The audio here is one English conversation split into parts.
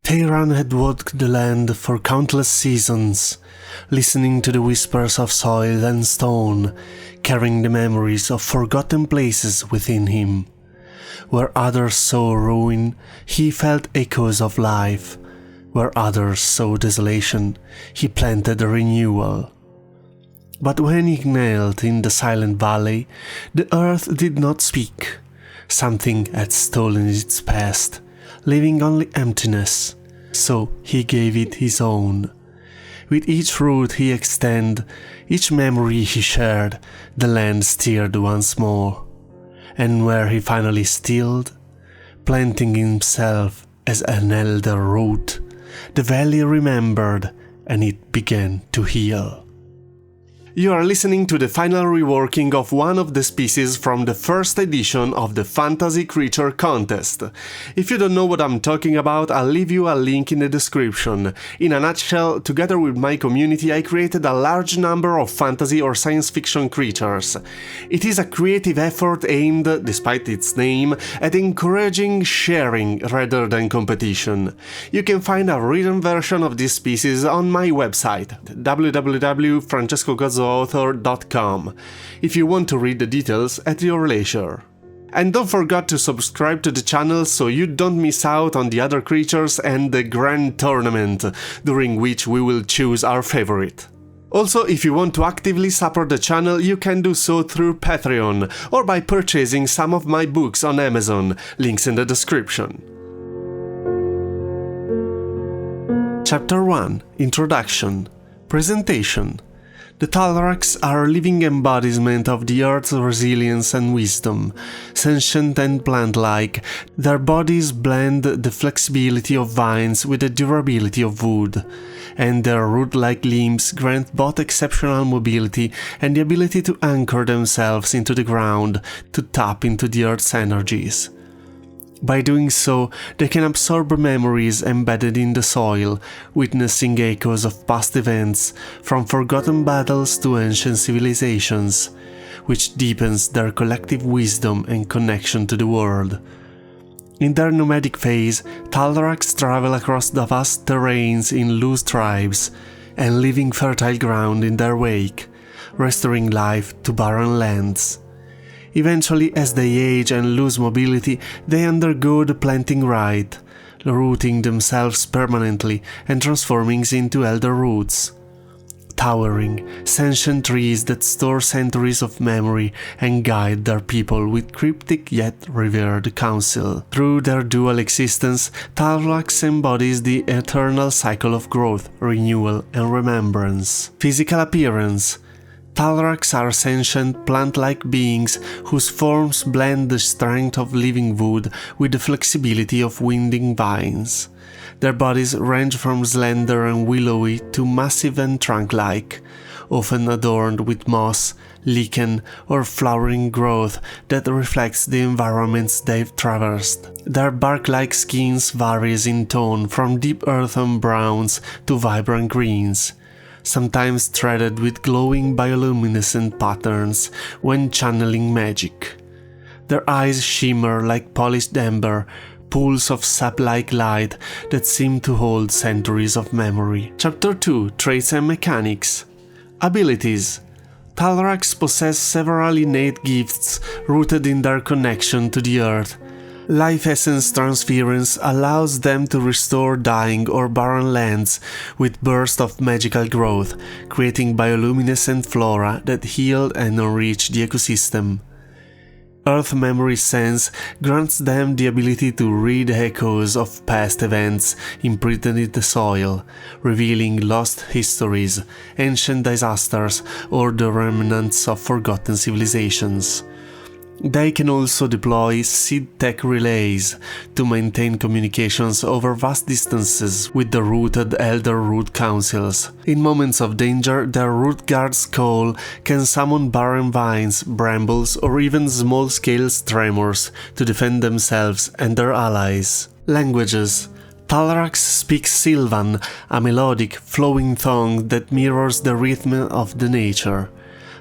Tehran had walked the land for countless seasons, listening to the whispers of soil and stone, carrying the memories of forgotten places within him. Where others saw ruin, he felt echoes of life. Where others saw desolation, he planted renewal. But when he knelt in the silent valley, the earth did not speak. Something had stolen its past, leaving only emptiness. So he gave it his own. With each root he extended, each memory he shared, the land stirred once more. And where he finally stilled, planting himself as an elder root, the valley remembered and it began to heal. You are listening to the final reworking of one of the species from the first edition of the Fantasy Creature Contest. If you don't know what I'm talking about, I'll leave you a link in the description. In a nutshell, together with my community, I created a large number of fantasy or science fiction creatures. It is a creative effort aimed, despite its name, at encouraging sharing rather than competition. You can find a written version of this species on my website, www.francescogozzoauthor.com, if you want to read the details at your leisure. And don't forget to subscribe to the channel so you don't miss out on the other creatures and the grand tournament, during which we will choose our favorite. Also, if you want to actively support the channel, you can do so through Patreon or by purchasing some of my books on Amazon, links in the description. Chapter 1 – Introduction. Presentation. The Talraks are a living embodiment of the Earth's resilience and wisdom. Sentient and plant-like, their bodies blend the flexibility of vines with the durability of wood, and their root-like limbs grant both exceptional mobility and the ability to anchor themselves into the ground, to tap into the Earth's energies. By doing so, they can absorb memories embedded in the soil, witnessing echoes of past events, from forgotten battles to ancient civilizations, which deepens their collective wisdom and connection to the world. In their nomadic phase, Talraks travel across the vast terrains in loose tribes, and leaving fertile ground in their wake, restoring life to barren lands. Eventually, as they age and lose mobility, they undergo the Planting Rite, rooting themselves permanently and transforming into elder roots. Towering, sentient trees that store centuries of memory and guide their people with cryptic yet revered counsel. Through their dual existence, Talraks embodies the eternal cycle of growth, renewal, and remembrance. Physical appearance. Talraks are sentient, plant-like beings whose forms blend the strength of living wood with the flexibility of winding vines. Their bodies range from slender and willowy to massive and trunk-like, often adorned with moss, lichen, or flowering growth that reflects the environments they've traversed. Their bark-like skins varies in tone from deep earthen browns to vibrant greens, sometimes threaded with glowing bioluminescent patterns when channeling magic. Their eyes shimmer like polished amber, pools of sap-like light that seem to hold centuries of memory. Chapter 2 – Traits and Mechanics. Abilities. Talraks possess several innate gifts rooted in their connection to the earth. Life essence transference allows them to restore dying or barren lands with bursts of magical growth, creating bioluminescent flora that heal and enrich the ecosystem. Earth Memory Sense grants them the ability to read echoes of past events imprinted in the soil, revealing lost histories, ancient disasters, or the remnants of forgotten civilizations. They can also deploy seed tech relays to maintain communications over vast distances with the rooted elder root councils. In moments of danger, their root guard's call can summon barren vines, brambles, or even small-scale tremors to defend themselves and their allies. Languages. Talraks speaks Sylvan, a melodic, flowing tongue that mirrors the rhythm of the nature.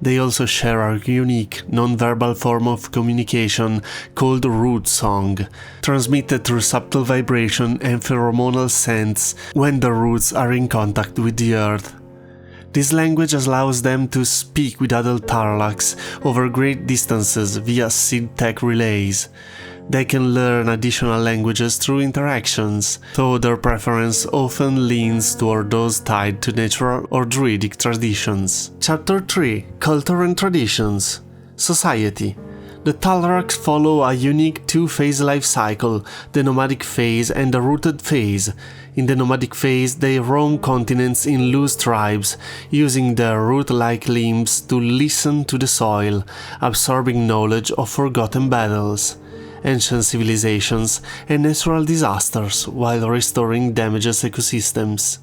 They also share a unique, non-verbal form of communication called root song, transmitted through subtle vibration and pheromonal scents when the roots are in contact with the earth. This language allows them to speak with adult Talraks over great distances via seed tech relays. They can learn additional languages through interactions, though their preference often leans toward those tied to natural or druidic traditions. Chapter 3: Culture and Traditions. Society. The Talraks follow a unique two-phase life cycle, the nomadic phase and the rooted phase. In the nomadic phase, they roam continents in loose tribes, using their root-like limbs to listen to the soil, absorbing knowledge of forgotten battles, ancient civilizations, and natural disasters while restoring damaged ecosystems.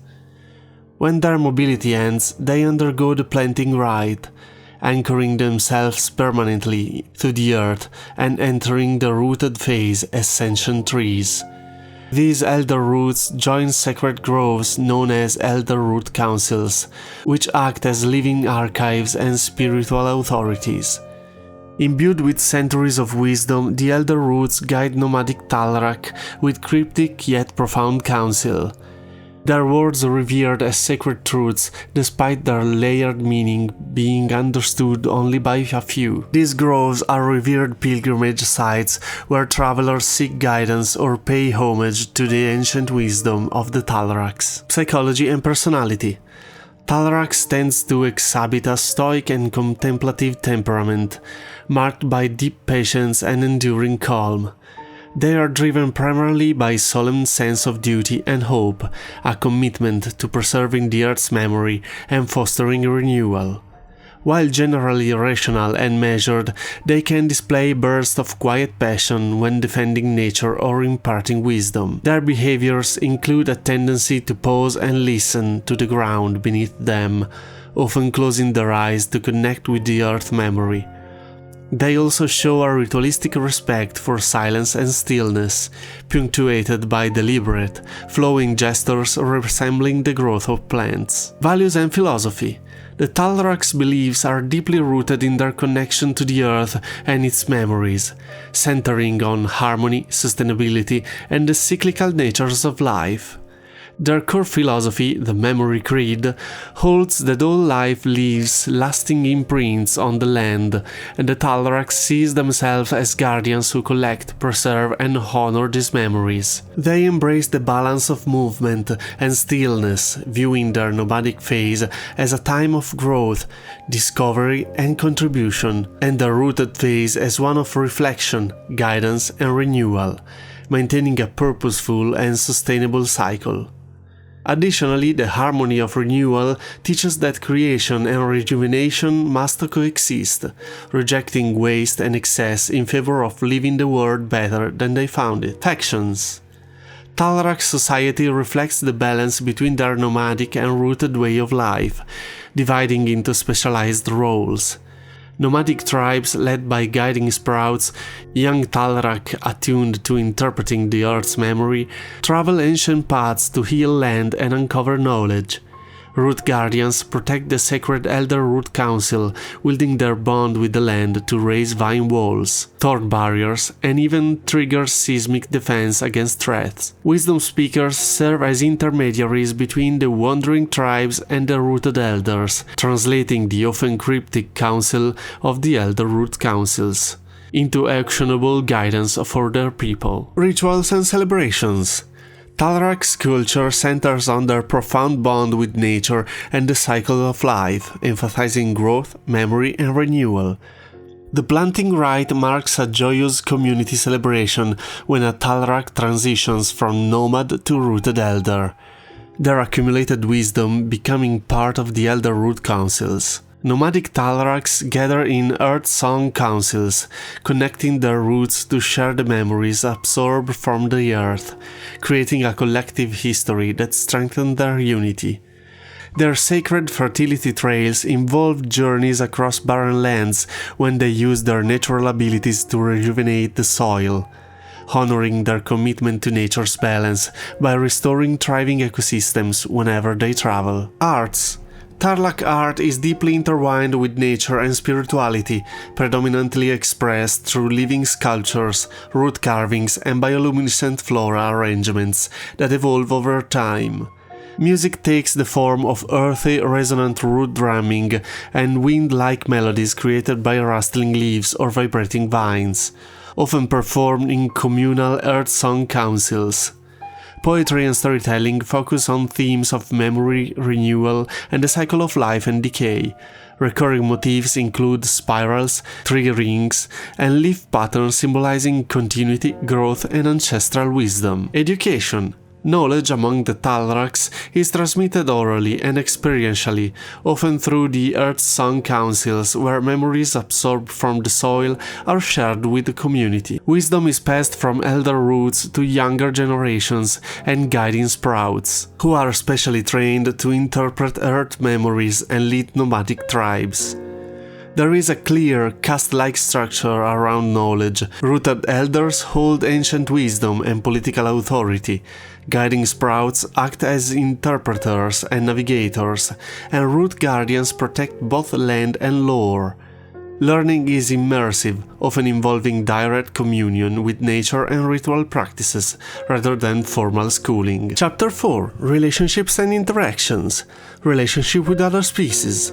When their mobility ends, they undergo the Planting Rite, anchoring themselves permanently to the earth and entering the rooted phase as sentient trees. These elder roots join sacred groves known as elder root councils, which act as living archives and spiritual authorities. Imbued with centuries of wisdom, the elder roots guide nomadic Talrak with cryptic yet profound counsel. Their words are revered as sacred truths, despite their layered meaning being understood only by a few. These groves are revered pilgrimage sites where travelers seek guidance or pay homage to the ancient wisdom of the Talraks. Psychology and personality. Talraks tends to exhibit a stoic and contemplative temperament, marked by deep patience and enduring calm. They are driven primarily by a solemn sense of duty and hope, a commitment to preserving the Earth's memory and fostering renewal. While generally rational and measured, they can display bursts of quiet passion when defending nature or imparting wisdom. Their behaviors include a tendency to pause and listen to the ground beneath them, often closing their eyes to connect with the Earth memory. They also show a ritualistic respect for silence and stillness, punctuated by deliberate, flowing gestures resembling the growth of plants. Values and philosophy. The Talraks' beliefs are deeply rooted in their connection to the earth and its memories, centering on harmony, sustainability, and the cyclical natures of life. Their core philosophy, the Memory Creed, holds that all life leaves lasting imprints on the land, and the Talraks see themselves as guardians who collect, preserve, and honor these memories. They embrace the balance of movement and stillness, viewing their nomadic phase as a time of growth, discovery, and contribution, and the rooted phase as one of reflection, guidance, and renewal, maintaining a purposeful and sustainable cycle. Additionally, the harmony of renewal teaches that creation and rejuvenation must coexist, rejecting waste and excess in favor of leaving the world better than they found it. Factions. Talrak society reflects the balance between their nomadic and rooted way of life, dividing into specialized roles. Nomadic tribes led by guiding sprouts, young Talrak attuned to interpreting the Earth's memory, travel ancient paths to heal land and uncover knowledge. Root guardians protect the sacred Elder Root Council, wielding their bond with the land to raise vine walls, thorn barriers, and even trigger seismic defense against threats. Wisdom speakers serve as intermediaries between the wandering tribes and the rooted elders, translating the often cryptic counsel of the Elder Root Councils into actionable guidance for their people. Rituals and celebrations. Talrak's culture centers on their profound bond with nature and the cycle of life, emphasizing growth, memory, and renewal. The Planting Rite marks a joyous community celebration when a Talrak transitions from nomad to rooted elder, their accumulated wisdom becoming part of the Elder Root Councils. Nomadic Talraks gather in Earth Song Councils, connecting their roots to share the memories absorbed from the earth, creating a collective history that strengthens their unity. Their sacred fertility trails involve journeys across barren lands when they use their natural abilities to rejuvenate the soil, honoring their commitment to nature's balance by restoring thriving ecosystems whenever they travel. Arts. Talrak art is deeply intertwined with nature and spirituality, predominantly expressed through living sculptures, root carvings, and bioluminescent flora arrangements that evolve over time. Music takes the form of earthy, resonant root drumming and wind-like melodies created by rustling leaves or vibrating vines, often performed in communal earth song councils. Poetry and storytelling focus on themes of memory, renewal, and the cycle of life and decay. Recurring motifs include spirals, tree rings, and leaf patterns symbolizing continuity, growth, and ancestral wisdom. Education. Knowledge among the Talraks is transmitted orally and experientially, often through the Earth Song Councils, where memories absorbed from the soil are shared with the community. Wisdom is passed from elder roots to younger generations and guiding sprouts, who are specially trained to interpret Earth memories and lead nomadic tribes. There is a clear, caste-like structure around knowledge. Rooted elders hold ancient wisdom and political authority. Guiding sprouts act as interpreters and navigators, and root guardians protect both land and lore. Learning is immersive, often involving direct communion with nature and ritual practices, rather than formal schooling. Chapter 4. Relationships and Interactions. Relationship with other species.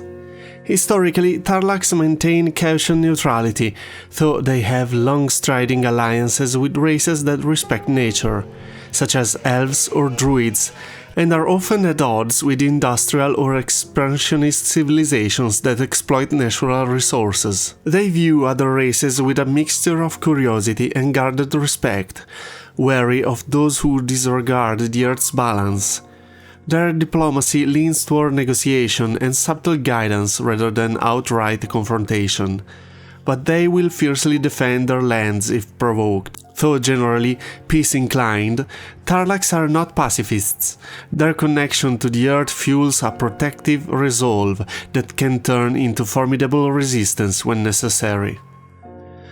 Historically, Talraks maintain Chaosian neutrality, though they have long-striding alliances with races that respect nature, such as elves or druids, and are often at odds with industrial or expansionist civilizations that exploit natural resources. They view other races with a mixture of curiosity and guarded respect, wary of those who disregard the Earth's balance. Their diplomacy leans toward negotiation and subtle guidance rather than outright confrontation, but they will fiercely defend their lands if provoked. Though generally peace-inclined, Talraks are not pacifists. Their connection to the earth fuels a protective resolve that can turn into formidable resistance when necessary.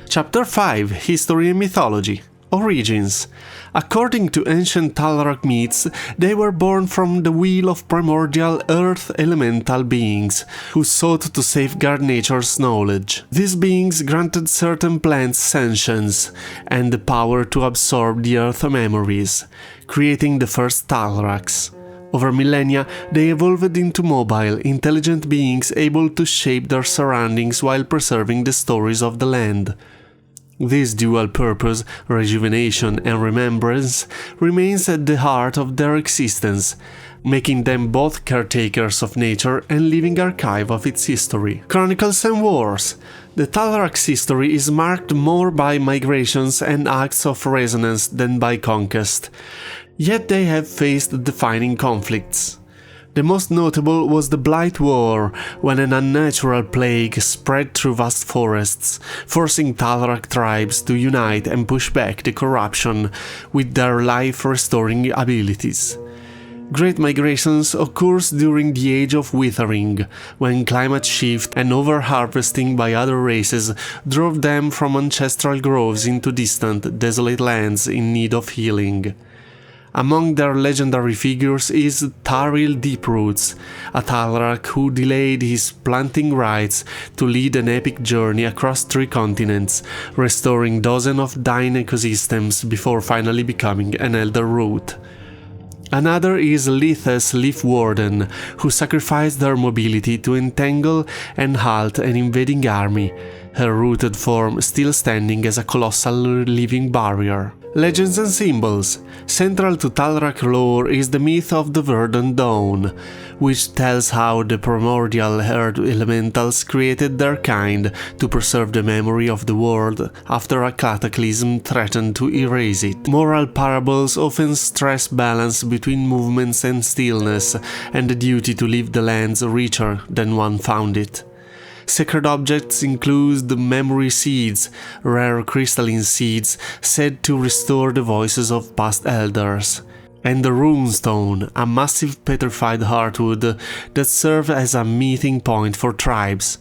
Chapter 5. History and Mythology. Origins. According to ancient Talrak myths, they were born from the wheel of primordial earth elemental beings who sought to safeguard nature's knowledge. These beings granted certain plants sentience and the power to absorb the earth memories, creating the first Talraks. Over millennia, they evolved into mobile, intelligent beings able to shape their surroundings while preserving the stories of the land. This dual purpose, rejuvenation and remembrance, remains at the heart of their existence, making them both caretakers of nature and living archive of its history. Chronicles and Wars. The Talraks' history is marked more by migrations and acts of resonance than by conquest, yet they have faced defining conflicts. The most notable was the Blight War, when an unnatural plague spread through vast forests, forcing Talrak tribes to unite and push back the corruption with their life-restoring abilities. Great migrations occurs during the Age of Withering, when climate shift and over-harvesting by other races drove them from ancestral groves into distant, desolate lands in need of healing. Among their legendary figures is Taril Deeproots, a Talrak who delayed his planting rites to lead an epic journey across 3 continents, restoring dozens of dying ecosystems before finally becoming an elder root. Another is Letha's Leaf Warden, who sacrificed their mobility to entangle and halt an invading army, her rooted form still standing as a colossal living barrier. Legends and Symbols. Central to Talrak lore is the myth of the Verdant Dawn, which tells how the primordial earth elementals created their kind to preserve the memory of the world after a cataclysm threatened to erase it. Moral parables often stress balance between movements and stillness, and the duty to leave the lands richer than one found it. Sacred objects include the memory seeds, rare crystalline seeds said to restore the voices of past elders, and the runestone, a massive petrified heartwood that served as a meeting point for tribes.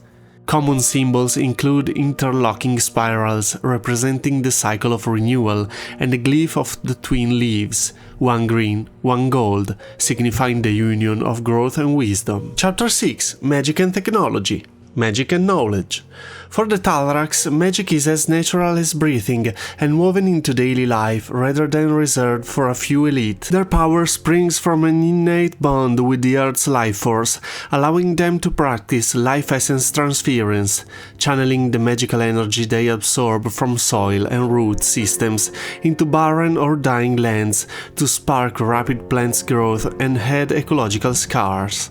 Common symbols include interlocking spirals representing the cycle of renewal and the glyph of the twin leaves, one green, one gold, signifying the union of growth and wisdom. Chapter 6. Magic and Technology. Magic and Knowledge. For the Talraks, magic is as natural as breathing and woven into daily life rather than reserved for a few elite. Their power springs from an innate bond with the Earth's life force, allowing them to practice life essence transference, channeling the magical energy they absorb from soil and root systems into barren or dying lands to spark rapid plant growth and head ecological scars.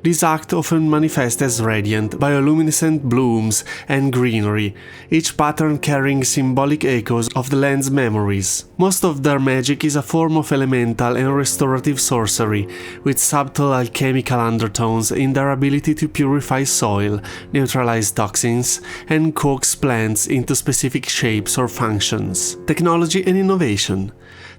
This act often manifests as radiant, bioluminescent blooms and greenery, each pattern carrying symbolic echoes of the land's memories. Most of their magic is a form of elemental and restorative sorcery, with subtle alchemical undertones in their ability to purify soil, neutralize toxins, and coax plants into specific shapes or functions. Technology and Innovation.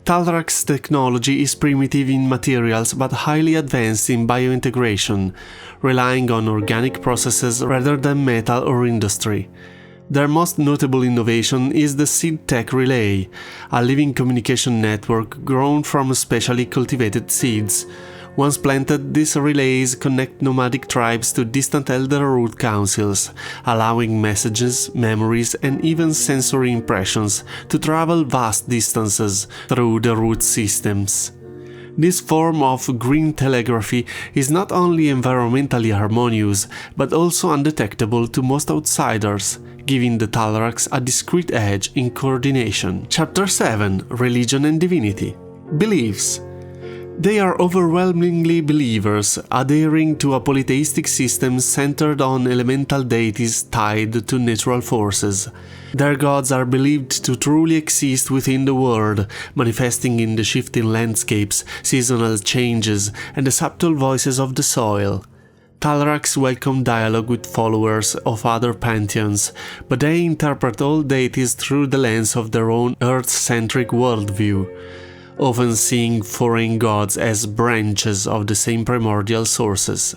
Talraks' technology is primitive in materials but highly advanced in biointegration, relying on organic processes rather than metal or industry. Their most notable innovation is the Seed Tech Relay, a living communication network grown from specially cultivated seeds. Once planted, these relays connect nomadic tribes to distant elder root councils, allowing messages, memories, and even sensory impressions to travel vast distances through the root systems. This form of green telegraphy is not only environmentally harmonious, but also undetectable to most outsiders, giving the Talraks a discrete edge in coordination. Chapter 7. Religion and Divinity. Beliefs. They are overwhelmingly believers, adhering to a polytheistic system centered on elemental deities tied to natural forces. Their gods are believed to truly exist within the world, manifesting in the shifting landscapes, seasonal changes, and the subtle voices of the soil. Talraks welcome dialogue with followers of other pantheons, but they interpret all deities through the lens of their own Earth-centric worldview, often seeing foreign gods as branches of the same primordial sources.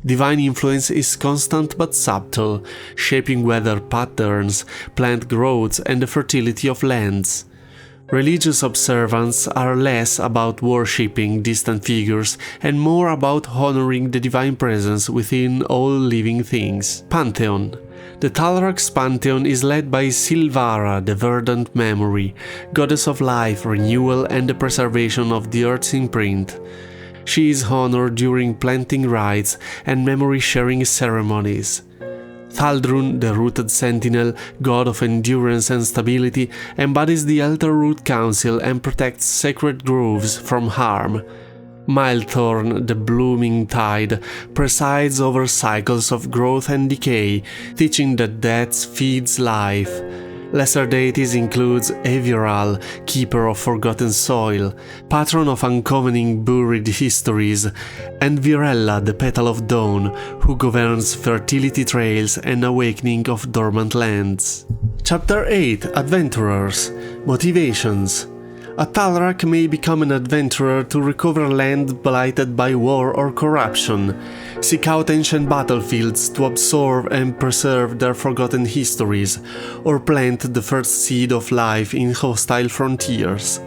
Divine influence is constant but subtle, shaping weather patterns, plant growth, and the fertility of lands. Religious observants are less about worshipping distant figures and more about honoring the divine presence within all living things. Pantheon. The Talraks pantheon is led by Silvara, the verdant memory, goddess of life, renewal, and the preservation of the Earth's imprint. She is honored during planting rites and memory-sharing ceremonies. Thaldrun, the rooted sentinel, god of endurance and stability, embodies the elder root council and protects sacred groves from harm. Milethorn, the blooming tide, presides over cycles of growth and decay, teaching that death feeds life. Lesser deities includes Aviral, keeper of forgotten soil, patron of uncovering buried histories, and Virella, the petal of dawn, who governs fertility trails and awakening of dormant lands. Chapter 8. Adventurers. Motivations. A Talrak may become an adventurer to recover land blighted by war or corruption, seek out ancient battlefields to absorb and preserve their forgotten histories, or plant the first seed of life in hostile frontiers.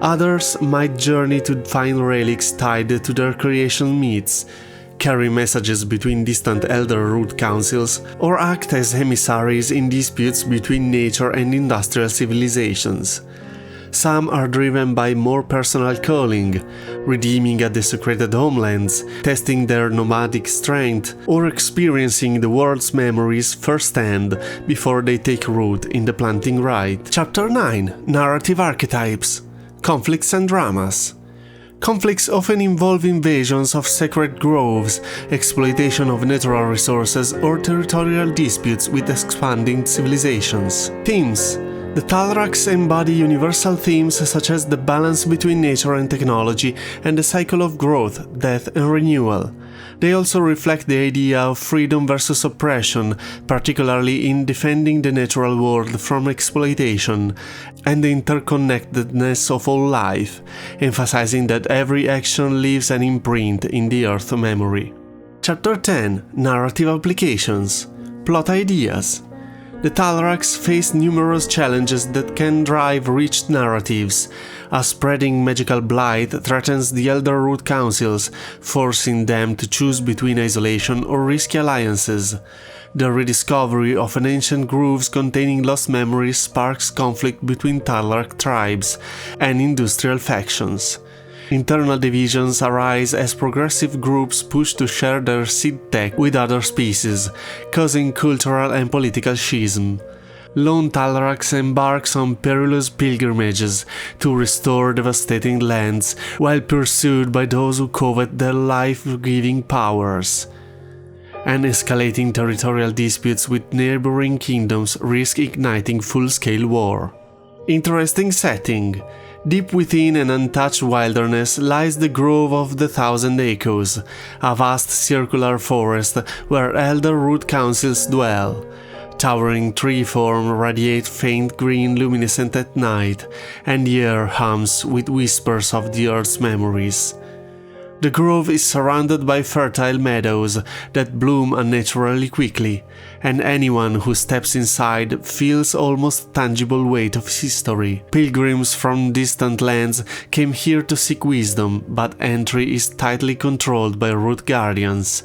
Others might journey to find relics tied to their creation myths, carry messages between distant elder root councils, or act as emissaries in disputes between nature and industrial civilizations. Some are driven by more personal calling, redeeming at desecrated homelands, testing their nomadic strength, or experiencing the world's memories firsthand before they take root in the Planting Rite. Chapter 9. Narrative Archetypes. Conflicts and Dramas. Conflicts often involve invasions of sacred groves, exploitation of natural resources, or territorial disputes with expanding civilizations. Themes. The Talraks embody universal themes such as the balance between nature and technology and the cycle of growth, death, and renewal. They also reflect the idea of freedom versus oppression, particularly in defending the natural world from exploitation, and the interconnectedness of all life, emphasizing that every action leaves an imprint in the Earth's memory. Chapter 10 Narrative Applications. Plot Ideas. The Talraks face numerous challenges that can drive rich narratives. A spreading magical blight threatens the Elder Root Councils, forcing them to choose between isolation or risky alliances. The rediscovery of an ancient groves containing lost memories sparks conflict between Talrak tribes and industrial factions. Internal divisions arise as progressive groups push to share their seed tech with other species, causing cultural and political schism. Lone Talraks embarks on perilous pilgrimages to restore devastating lands, while pursued by those who covet their life-giving powers. And escalating territorial disputes with neighboring kingdoms risk igniting full-scale war. Interesting setting. Deep within an untouched wilderness lies the Grove of the Thousand Echoes, a vast circular forest where Elder Root Councils dwell. Towering tree forms radiate faint green luminescent at night, and the air hums with whispers of the earth's memories. The grove is surrounded by fertile meadows that bloom unnaturally quickly, and anyone who steps inside feels almost tangible weight of history. Pilgrims from distant lands came here to seek wisdom, but entry is tightly controlled by root guardians.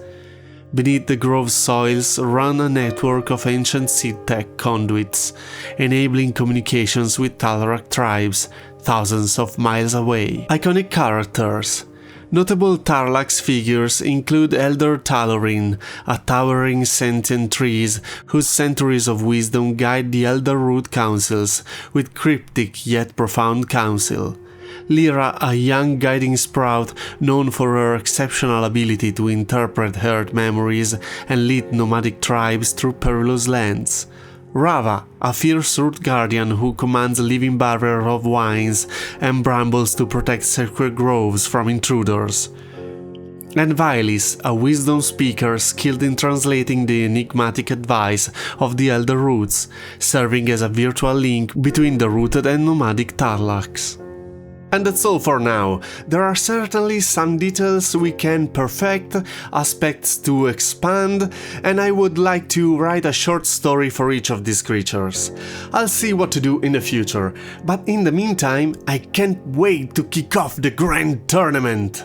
Beneath the grove's soils run a network of ancient seed tech conduits, enabling communications with Talrak tribes thousands of miles away. Iconic characters. Notable Talraks figures include Elder Talorin, a towering sentient tree whose centuries of wisdom guide the Elder Root Councils with cryptic yet profound counsel. Lyra, a young guiding sprout known for her exceptional ability to interpret herd memories and lead nomadic tribes through perilous lands. Rava, a fierce root guardian who commands a living barrier of vines and brambles to protect sacred groves from intruders. And Vilis, a wisdom speaker skilled in translating the enigmatic advice of the Elder Roots, serving as a virtual link between the rooted and nomadic Talraks. And that's all for now. There are certainly some details we can perfect, aspects to expand, and I would like to write a short story for each of these creatures. I'll see what to do in the future, but in the meantime, I can't wait to kick off the grand tournament!